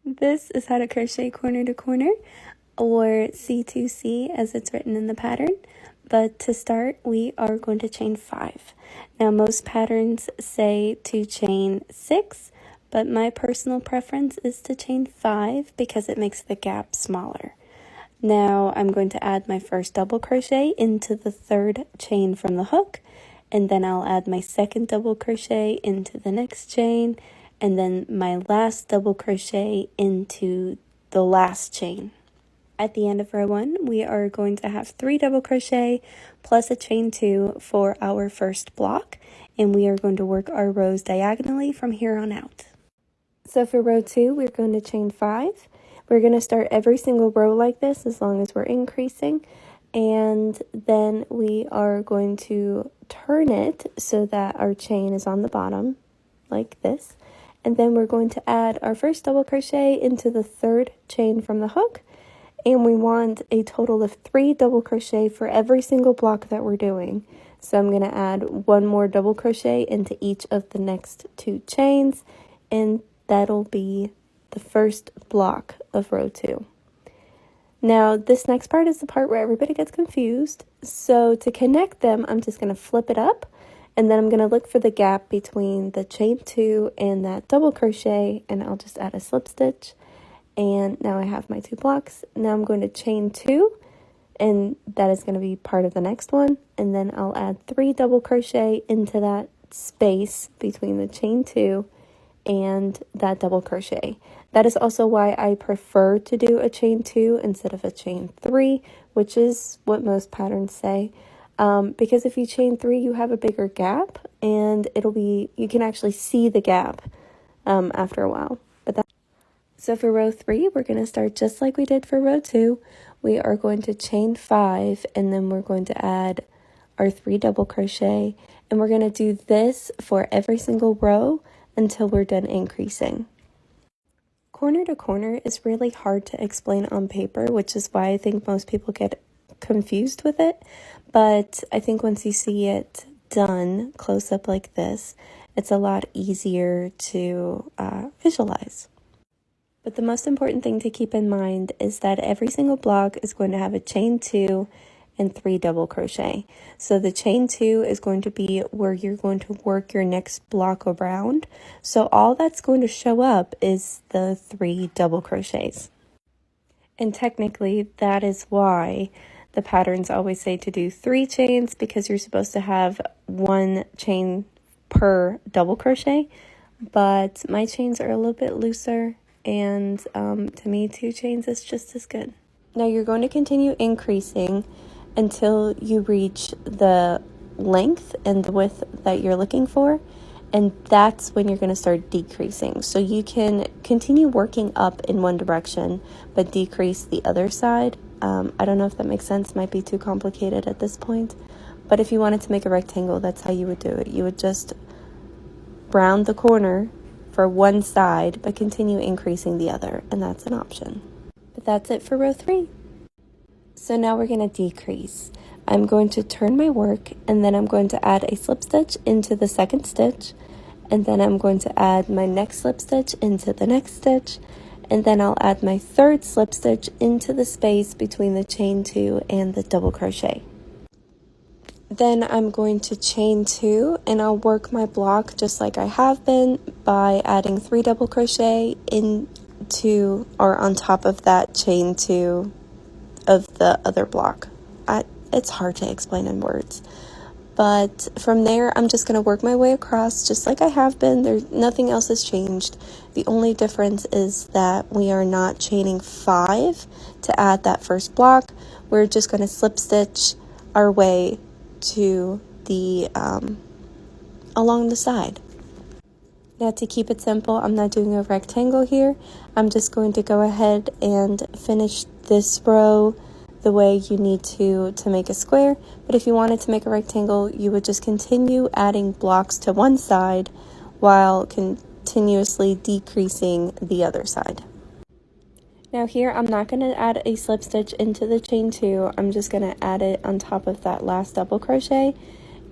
This is how to crochet corner to corner, or C2C as it's written in the pattern. But to start, we are going to chain 5. Now most patterns say to chain 6, but my personal preference is to chain 5 because it makes the gap smaller. Now I'm going to add my first double crochet into the third chain from the hook, and then I'll add my second double crochet into the next chain, and then my last double crochet into the last chain. At the end of row 1, we are going to have 3 double crochet plus a chain 2 for our first block, and we are going to work our rows diagonally from here on out. So for row 2, we're going to chain 5. We're going to start every single row like this as long as we're increasing, and then we are going to turn it so that our chain is on the bottom like this, and then we're going to add our first double crochet into the third chain from the hook, and we want a total of 3 double crochet for every single block that we're doing. So I'm going to add 1 more double crochet into each of the next 2 chains, and that'll be the first block of row 2. Now this next part is the part where everybody gets confused. So to connect them, I'm just going to flip it up, and then I'm going to look for the gap between the chain 2 and that double crochet, and I'll just add a slip stitch. And now I have my 2 blocks. Now I'm going to chain 2, and that is going to be part of the next one, and then I'll add 3 double crochet into that space between the chain 2 and that double crochet. That is also why I prefer to do a chain 2 instead of a chain 3, which is what most patterns say. Because if you chain 3, you have a bigger gap, and you can actually see the gap after a while. So for row 3, we're going to start just like we did for row 2. We are going to chain 5, and then we're going to add our 3 double crochet, and we're going to do this for every single row until we're done increasing. Corner to corner is really hard to explain on paper, which is why I think most people get confused with it. But I think once you see it done close up like this, it's a lot easier to visualize. But the most important thing to keep in mind is that every single block is going to have a chain 2 and 3 double crochet. So the chain 2 is going to be where you're going to work your next block around. So all that's going to show up is the 3 double crochets. And technically that is why the patterns always say to do 3 chains, because you're supposed to have 1 chain per double crochet. But my chains are a little bit looser, and to me 2 chains is just as good. Now you're going to continue increasing until you reach the length and the width that you're looking for, and that's when you're going to start decreasing. So you can continue working up in one direction but decrease the other side. I don't know if that makes sense, might be too complicated at this point, but if you wanted to make a rectangle, that's how you would do it. You would just round the corner for one side but continue increasing the other, and that's an option. But that's it for row 3. So now we're going to decrease. I'm going to turn my work, and then I'm going to add a slip stitch into the second stitch, and then I'm going to add my next slip stitch into the next stitch, and then I'll add my third slip stitch into the space between the chain 2 and the double crochet. Then I'm going to chain 2, and I'll work my block just like I have been by adding 3 double crochet into or on top of that chain 2 of the other block. It's hard to explain in words. But from there, I'm just going to work my way across just like I have been. Nothing else has changed. The only difference is that we are not chaining 5 to add that first block. We're just going to slip stitch our way to the along the side. Now to keep it simple, I'm not doing a rectangle here. I'm just going to go ahead and finish this row the way you need to make a square. But if you wanted to make a rectangle, you would just continue adding blocks to one side while continuously decreasing the other side. Now here, I'm not going to add a slip stitch into the chain 2. I'm just going to add it on top of that last double crochet,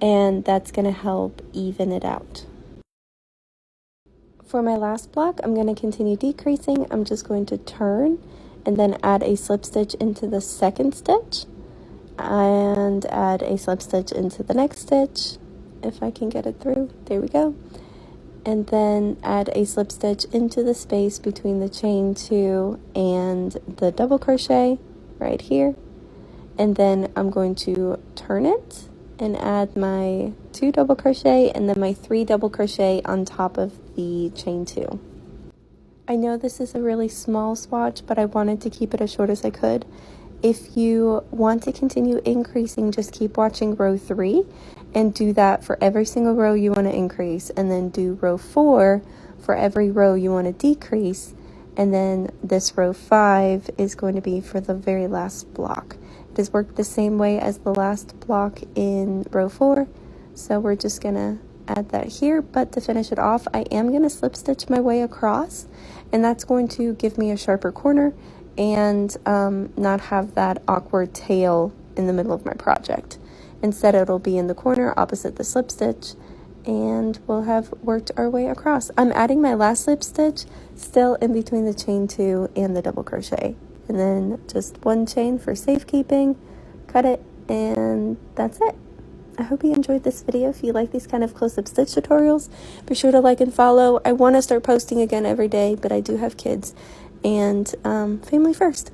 and that's going to help even it out. For my last block, I'm going to continue decreasing. I'm just going to turn and then add a slip stitch into the second stitch and add a slip stitch into the next stitch, if I can get it through. There we go. And then add a slip stitch into the space between the chain 2 and the double crochet right here. And then I'm going to turn it and add my 2 double crochet and then my 3 double crochet on top of the chain 2. I know this is a really small swatch, but I wanted to keep it as short as I could. If you want to continue increasing, just keep watching row 3 and do that for every single row you want to increase, and then do row 4 for every row you want to decrease, and then this row 5 is going to be for the very last block. It has worked the same way as the last block in row 4, so we're just gonna add that here. But to finish it off, I am gonna slip stitch my way across, and that's going to give me a sharper corner and not have that awkward tail in the middle of my project. Instead, it'll be in the corner opposite the slip stitch, and we'll have worked our way across. I'm adding my last slip stitch still in between the chain 2 and the double crochet, and then just 1 chain for safekeeping, cut it, and that's it. I hope you enjoyed this video. If you like these kind of close-up stitch tutorials, be sure to like and follow. I want to start posting again every day, but I do have kids, and family first.